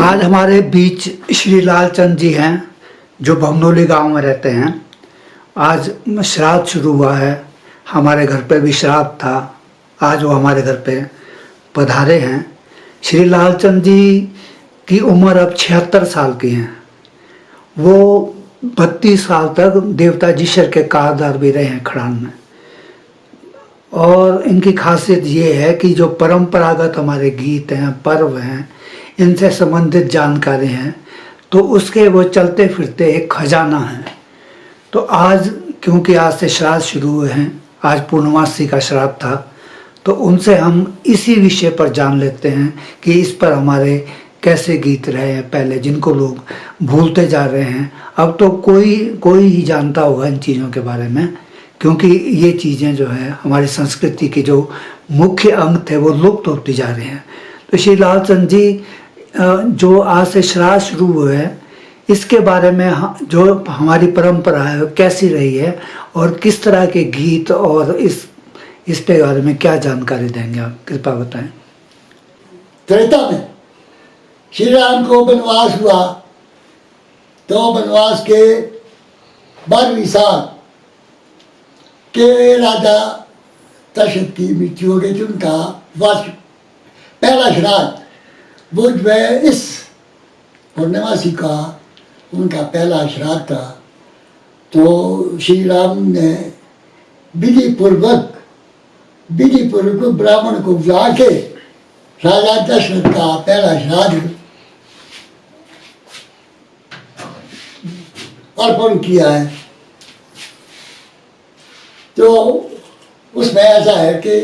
आज हमारे बीच श्री लालचंद जी हैं जो भगनौली गांव में रहते हैं। आज श्राद्ध शुरू हुआ है, हमारे घर पे भी श्राद्ध था। आज वो हमारे घर पे पधारे हैं। श्री लालचंद जी की उम्र अब 76 साल की है। वो 32 साल तक देवता जीशर के कारदार भी रहे हैं खड़ान में। और इनकी खासियत ये है कि जो परंपरागत हमारे गीत हैं, पर्व हैं, इनसे संबंधित जानकारी हैं, तो उसके वो चलते फिरते एक खजाना है। तो आज क्योंकि आज से श्राद्ध शुरू हुए हैं, आज पूर्णमासी का श्राद्ध था, तो उनसे हम इसी विषय पर जान लेते हैं कि इस पर हमारे कैसे गीत रहे हैं पहले, जिनको लोग भूलते जा रहे हैं। अब तो कोई ही जानता होगा इन चीज़ों के बारे में, क्योंकि ये चीज़ें जो है हमारी संस्कृति के जो मुख्य अंग थे वो लुप्त होती जा रहे हैं। तो श्री लालचंद जी जो आज से श्राद्ध शुरू हुए हैं, इसके बारे में जो हमारी परंपरा है कैसी रही है और किस तरह के गीत और इस पे बारे में क्या जानकारी देंगे आप, कृपया बताएं। त्रेता में श्री राम को वनवास हुआ, तो वनवास के 12वें साल के राजा दशरथ की मृत्यु हो गई थी। उनका वर्ष पहला श्राद्ध बुझ में इस पूर्णमासी का उनका पहला श्राद्ध था। तो श्री राम ने विधि पूर्वक ब्राह्मण को बुला के राजा दशरथ का पहला श्राद्ध अर्पण किया है। तो उसमें ऐसा है कि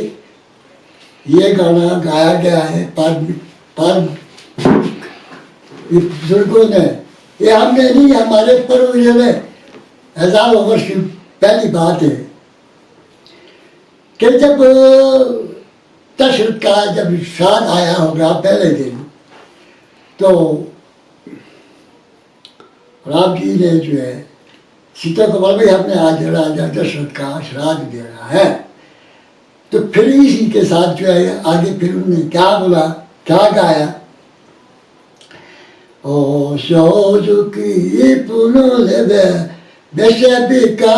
ये गाना गाया गया है पर बुजुर्गों ने, ये हमने नहीं, हमारे पूर्वजों ने हजारों वर्ष की पहली बात है कि जब दशरथ का जब श्राद्ध आया होगा पहले दिन, तो राम जी ने जो है सीता को बोला, भाई हमने आज राजा दशरथ का श्राद्ध देना है। तो फिर इसी के साथ जो है आगे फिर उन्होंने क्या बोला, क्या गाया, ओ सोजुकी पुनलेबे बेशबिका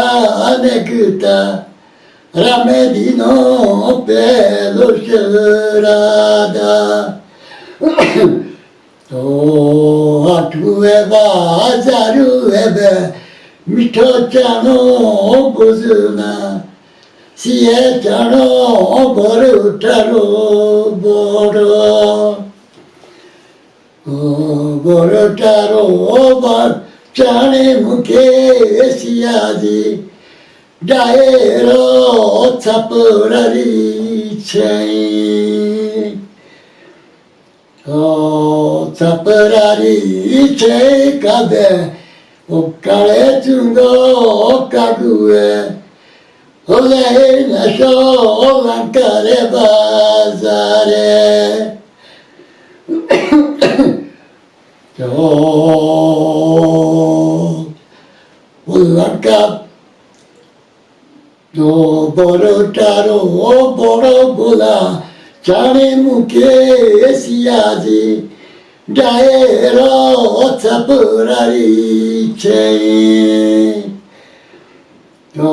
अनेकता रामे दिनो पेलो शरादा तो आठुए बाजारुए मिठो चानो बुजुना सिए चानो बरुटारो बड़ो बड़ोटारो चाणे मुखे सियाजी डायरो छपरारी छई छपरारी छई काबे ओ काले चुंगो कागुए ओले नशो लंकारे बाजारे तो वो लड़का जो बड़ोटारो बड़ो बोला चाणे मुखे सियाजी डायरो छपरारी छे तो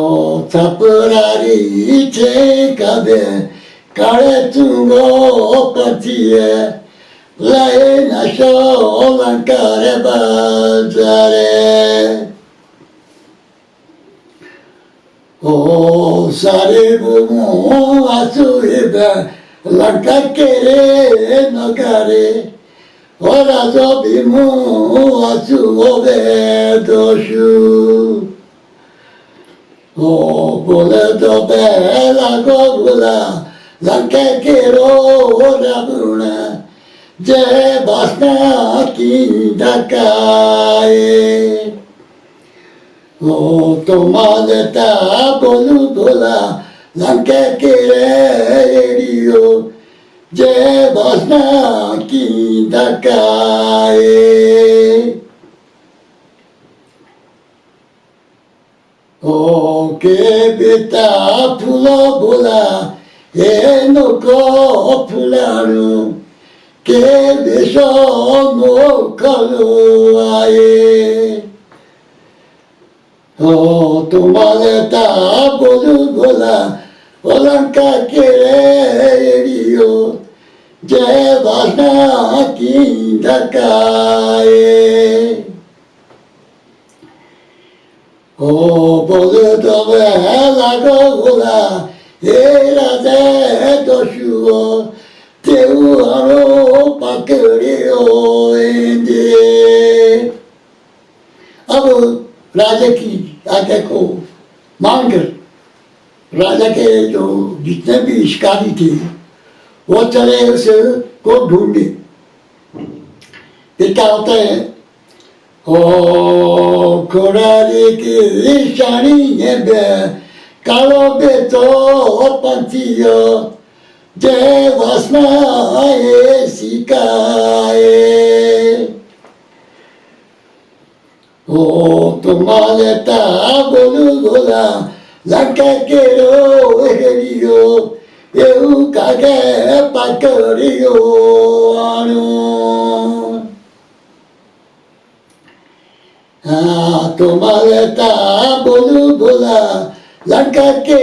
छपरारी छे कबे काले चुंगो पचिए लाए नशो लंकारे बाजारे ओ सारे बुमो आसुइबे लंका केरे नगारे ओ राजो भीमो आसुओबे दोषु ओ बोले तो बेला गोगुला लंका केरो रावण जय बासना की डकाए ओ तो मालता बोलू बोला लंका के रेडियो जय बासना की डकाए ओ के बेटा फूलो बोला ए नको फुलानु के विषो मोखलो आए हो तुम्हारे ता बोलू बोला ओलंका के रेडियो जय वासना की धकाए ओ बोले तो मैं लागो बोला ये राजे तो शुओ तेऊ हरो पकड़ियो इंदे अब राजा की आज्ञा को मानकर राजा के जो जितने भी शिकारी थे वो चले उसे को ढूंढे। फिर क्या होता है ओ कोरारी की निशानी है बे कालो बे तो पंथियो जय वासना आए सिकाए ओ तुम्हारे ता बोलू बोला लंका के रो हेरियो eu caguei pacariyo anu तुम्हारे ता बोलू बोला लंका के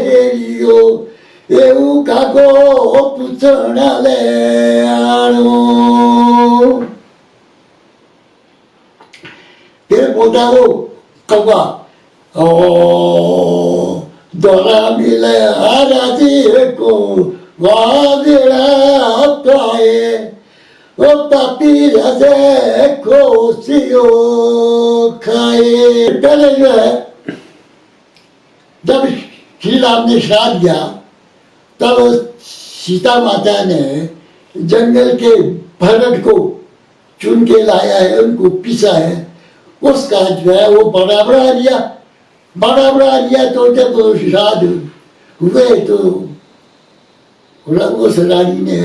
हेरियो eu cago पुछना ले anu फिर बोला वो कौवा ओ दोरा मिले आराधी को वादिरा पाए ओ पापी रजे को सियो खाए। पहले जो है जब श्री राम ने श्राद्ध दिया तब सीता माता ने जंगल के भरत को चुन के लाया है, उनको पीसा है, उसका जो है वो बड़ा लिया तो जब श्राद्ध हुए तो उस रानी ने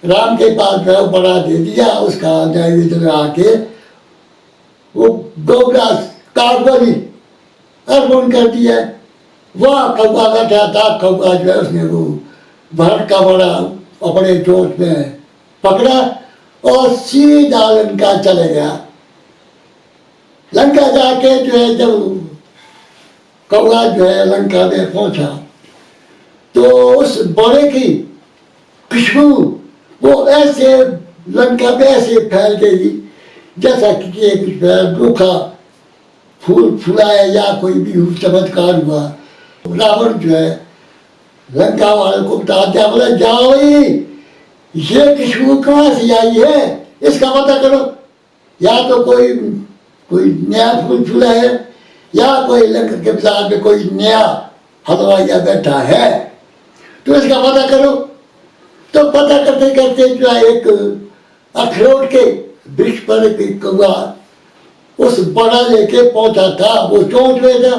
राम के पास जो है बड़ा दे दिया, उसका नैवेद्य लगा के वो गोग्रास कागबरी अर्पण कर दिया। वह कौवा बैठा था, कौवा जो है उसने वो भरत का बड़ा अपने चोट में पकड़ा और सीधा लंका चले गया। लंका जाके जो है जब कौवा जो है लंका में पहुंचा तो उस बड़े की खुशबू वो ऐसे लंका में ऐसे फैल गई जैसा कि एक रूखा फूल फुलाया या कोई भी चमत्कार हुआ। रावण जो है लंका वाले को बता दिया, बोला जाओ ये खुशबू कहाँ से आई है, इसका पता करो, या तो कोई नया फूल फूला है या कोई लंका के बाजार में कोई नया हलवाइया बैठा है, तो इसका पता करो। तो पता करते करते जो है एक अखरोट के वृक्ष पर एक कौवा उस बड़ा लेके पहुंचा था, वो चोंच में था,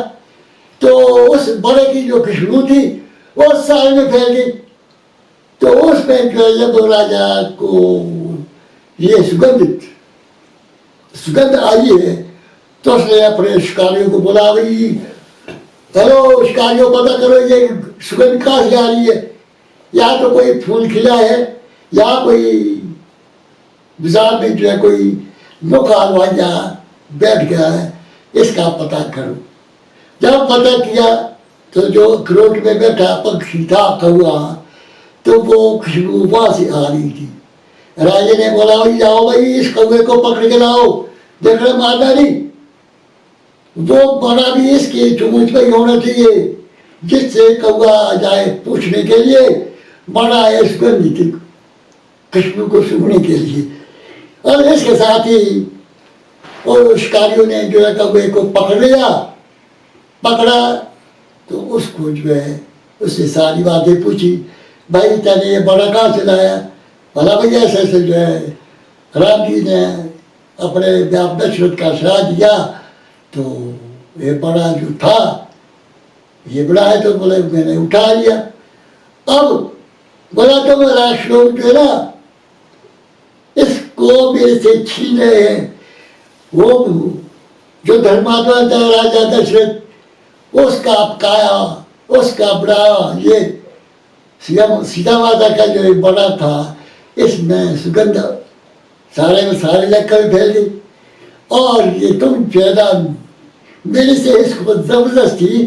तो उस बड़े की जो खुशबू थी वो साल में फैल गई। तो उसमें जो है जब राजा को ये सुगंध आई है तो उसने अपने शिकारियों को बोला, भाई हेलो शिकारियों, पता करो ये सुगंध कहाँ से आ रही है, या तो कोई फूल खिला है या कोई बाजार में जो है कोई नोखा हलवाइया बैठ गया है, इसका पता करो। जब पता किया तो जो अखरोट में बैठा पक्षी था कौवा, तो वो खुशबू वहां से आ रही थी। राजा ने बोला, भाई जाओ भाई इस कौवे को पकड़ के लाओ, देख रहे मारना नहीं, वो बड़ा भी इसके चुमुच में होना चाहिए जिससे कौवा जाए पूछने के लिए, बड़ा है सुगंधित खुशबू को सूंघने के लिए। और इसके साथ ही और शिकारियों ने जो है कौवे को पकड़ा तो उसको जो है उससे सारी बातें पूछी, भाई तेने ये बड़ा कहाँ से लाया, भला भैया ऐसे ऐसे जो है राम जी ने अपने व्याप दशरथ का श्राद्ध दिया तो ये बड़ा जो था ये बड़ा है, तो बोले मैंने उठा लिया। अब बोला तो मेरा श्लोक जो है ना इसको मेरे से छीने हैं। वो जो धर्मात्मा था राजा दशरथ, उसका काया, उसका बड़ा ये सीता माता का जो बड़ा था, इसमें सुगंध सारे में सारे इलाके में फैल गई, और ये तुम ज्यादा मेरे से इसको जबरदस्ती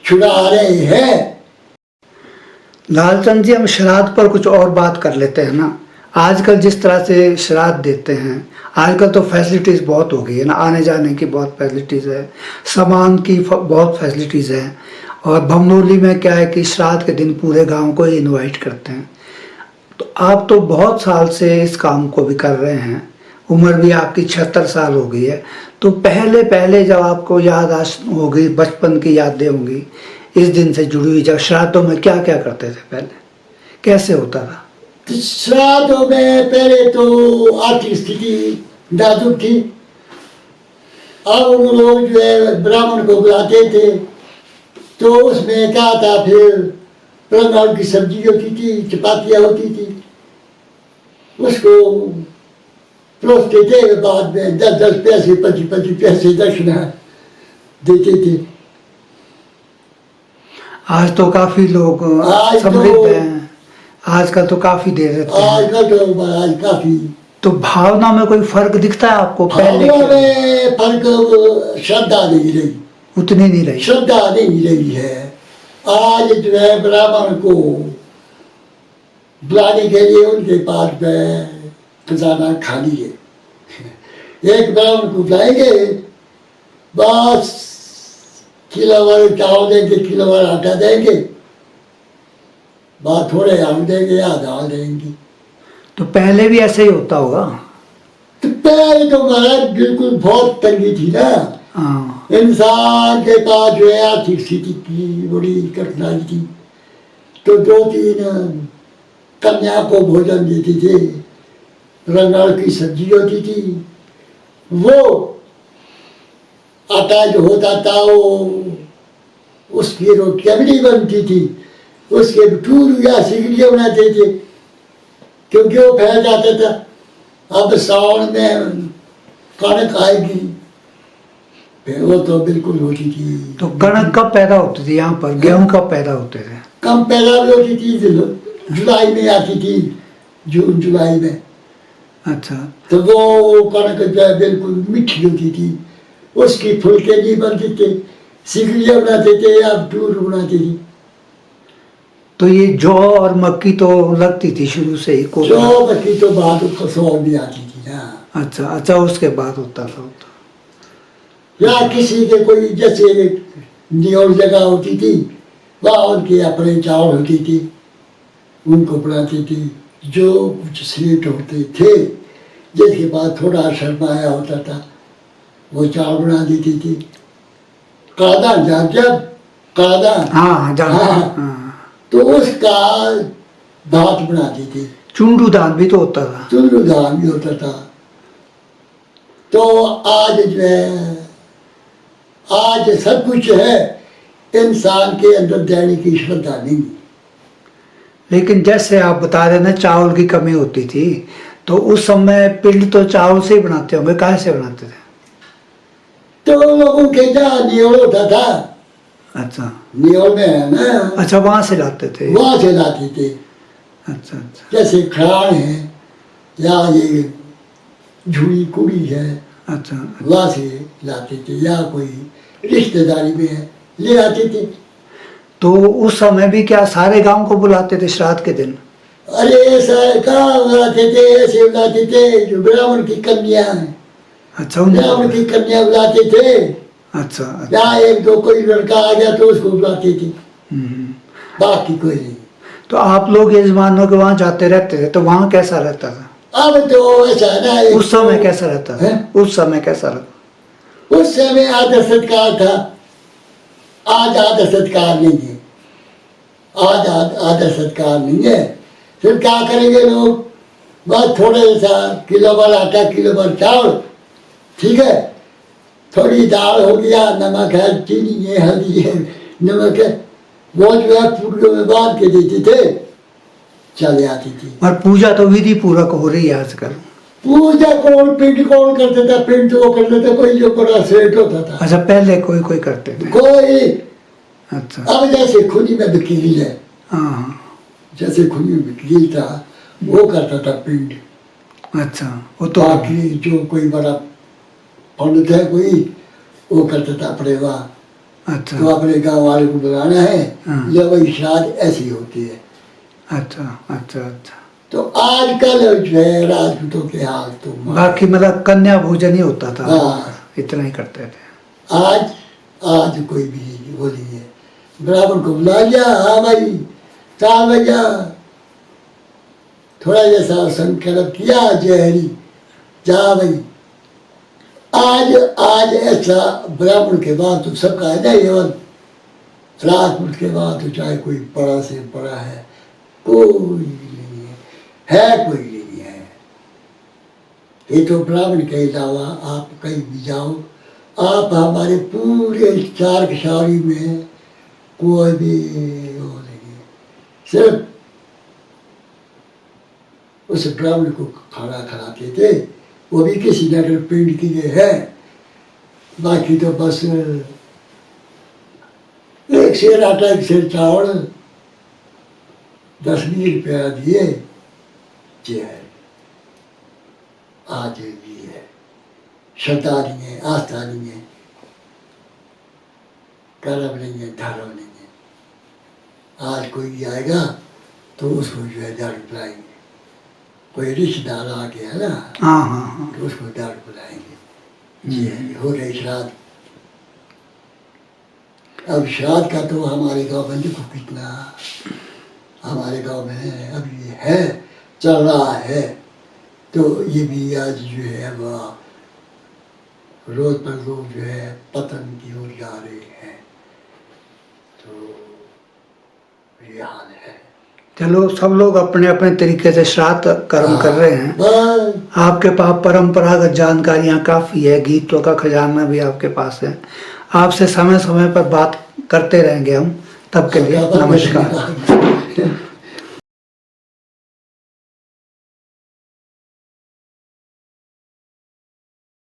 छुड़ा रहे हैं। लालचंद जी, हम श्राद्ध पर कुछ और बात कर लेते हैं ना। आजकल जिस तरह से श्राद्ध देते हैं, आजकल तो फैसिलिटीज़ बहुत हो गई है ना, आने जाने की बहुत फैसिलिटीज़ है, सामान की बहुत फैसिलिटीज़ है। और भमनोली में क्या है कि श्राद्ध के दिन पूरे गांव को ही इनवाइट करते हैं। तो आप तो बहुत साल से इस काम को भी कर रहे हैं, उम्र भी आपकी 76 साल हो गई है। तो पहले पहले जब आपको याद होगी, बचपन की यादें होंगी इस दिन से जुड़ी हुई, जब श्राद्धों में क्या क्या करते थे पहले, कैसे होता था? श्राद्धों में पहले तो आर्थिक स्थिति नाजुक थी। अब उन लोग जो है ब्राह्मण को बुलाते थे, तो उसमें क्या था, फिर रंगाउट की सब्जी होती थी, चपातियाँ होती थी, उसको परोसते थे। बाद में 10-10 पैसे 25-25 पैसे दक्षिणा देते थे। आज तो काफी लोग समृद्ध हैं, आजकल तो काफी दे देते हैं। आजकल तो आज काफी। तो भावना में कोई फर्क दिखता है आपको? पहले भावना में फर्क, श्रद्धा नहीं रही, उतनी नहीं रही, श्रद्धा नहीं रही है। आज जो है ब्राह्मण को बुलाने के लिए उनके पास में खजाना खाली है। एक ब्राह्मण को बुलाएंगे, बस किलो भर चावल देंगे, किलो भर आटा देंगे, बात थोड़े आम देंगे या दाल देंगे। तो पहले भी ऐसे ही होता होगा? तो पहले तो महाराज बिल्कुल बहुत तंगी थी ना। हाँ। इंसान के पास जो है आर्थिक स्थिति की बड़ी कठिनाई थी, तो 2-3 कन्या को भोजन देते थे, रंगाड़ की सब्जी होती थी, वो आटा जो होता था वो उसकी रोटियां भी नहीं बनती थी, उसके टूर या सिगड़ियाँ बनाते थे, क्योंकि वो फैल जाता था। अब सावन में कणक आएगी, फिर वो तो बिल्कुल होती थी। तो कणक कब पैदा होती थी यहाँ पर? गेहूं कब पैदा होते थे? कम पैदा भी होती थी, जुलाई में आती थी, जून जुलाई में। अच्छा। तो वो कणक जो है बिल्कुल मीठी होती थी, उसकी फुलके नहीं बनते थे, सिगड़ियाँ बनाते थे या टूर बनाते थे। तो ये जौ और मक्की तो लगती थी शुरू से ही? जौ मक्की तो बाद फसल भी आती थी ना। अच्छा अच्छा, उसके बाद होता था। या किसी के कोई जैसे नियोल जगह होती थी, वहाँ उनके अपने चावल होती थी, उनको बनाते थे। जो कुछ सेठ होते थे जिसके पास थोड़ा शर्माया होता था, वो चावल बना देती थी। कादान जानते आप? कादान? हाँ जानते हैं। हाँ। हाँ। तो उसका भात बनाती थी। चुंडू दान भी तो होता था। चुंडू दान भी होता था। तो आज जो है, आज सब कुछ है, इंसान के अंदर देने की श्रद्धा नहीं। लेकिन जैसे आप बता रहे ना, चावल की कमी होती थी, तो उस समय पिंड तो चावल से ही बनाते होंगे, कहाँ से बनाते थे? तो लोगों के जहाँ नियोल होता था, अच्छा, नियोल में है ना, अच्छा वहां से लाते थे। वहां से लाते थे। अच्छा अच्छा। जैसे खड़ान है या ये झुड़ी कुड़ी है, अच्छा। वहां से लाते थे, या कोई रिश्तेदारी में है ले आते थे। तो उस समय भी क्या सारे गांव को बुलाते थे श्राद्ध के दिन? अरे ऐसा कहाँ बुलाते थे, ऐसे बुलाते थे जो ब्राह्मण की कन्या है, अच्छा, ब्राह्मण की कन्या बुलाते थे। अच्छा अच्छा। या एक दो कोई लड़का आ गया तो उसको बुलाते थे, बाकी कोई नहीं। तो आप लोग यजमानों के वहां जाते रहते थे, तो वहां कैसा रहता था? अब तो ऐसा ना, उस समय कैसा रहता था? उस समय कैसा रहता? उस समय आदर सत्कार था, आज आदर सत्कार नहीं है। आज आदर सत्कार नहीं है। फिर क्या करेंगे लोग, बस थोड़े सा किलो भर आटा, किलो भर चावल, ठीक है, थोड़ी दाल हो गया, नमक है, चीनी है, हल्दी है, नमक है, वो जो है पूरियों में बांध के देते थे, चले आती थी। और पूजा तो विधि पूर्वक हो रही है आजकल। पूजा कौन, पिंड कौन करता था? पिंड तो वो करता था कोई जो बड़ा सेठ होता था। अच्छा, पहले कोई कोई करते थे। कोई। अच्छा। अब जैसे खुदी में वकील है, हाँ। जैसे खुदी में वकील था, वो करता था पिंड। अच्छा, वो तो बाकी जो कोई बड़ा पंडित है कोई, वो करता था अपने वहाँ। अच्छा तो अपने गांव वाले को बुलाना है, हाँ। या वही श्राद्ध ऐसी होती है। अच्छा अच्छा अच्छा। तो आजकल जो है राजपूतों के हाल तो बाकी मतलब कन्या भोजन ही होता था, हाँ। इतना ही करते थे। आज आज कोई भी वो नहीं है। ब्राह्मण को बुला लिया, हाँ भाई चाल भैया, थोड़ा जैसा संकल्प किया, जय हरि, जा भाई। आज आज ऐसा ब्राह्मण के बाद तो सबका है ना, एवं राजपूत के बाद तो चाहे कोई बड़ा से बड़ा है, कोई नहीं है कोई नहीं है। ये तो ब्राह्मण के अलावा आप कहीं भी जाओ, आप हमारे पूरे चार कशारी में कोई भी वो नहीं है। सिर्फ उस ब्राह्मण को खाना खिलाते थे, वो भी किसी नगर पिंड के लिए है। बाकी तो बस एक शेर आटा, एक शेर चावल, 10-20 रुपया दिए, जे है। आज भी है, श्रद्धा नहीं है, आस्था नहीं है, कर्म नहीं है, धर्म नहीं है। आज कोई भी आएगा तो उसको जो है दारू पिलाएंगे। कोई रिश्तेदार आ गया है ना, हाँ हाँ हाँ। तो उसको दारू पिलाएंगे। जी है, हो गई श्राद्ध। अब श्राद्ध का तो हमारे गांव में देखो कितना, हमारे गांव में अभी है, चल रहा है। तो ये भी आज जो है वह रोज पर लोग जो है पतन की ओर जा रहे हैं। तो ये हाल है। चलो, सब लोग अपने अपने तरीके से श्राद्ध कर्म कर रहे हैं। बस आपके पास परंपरागत जानकारियां काफी है, गीतों का खजाना भी आपके पास है। आपसे समय समय पर बात करते रहेंगे हम। तब के लिए नमस्कार।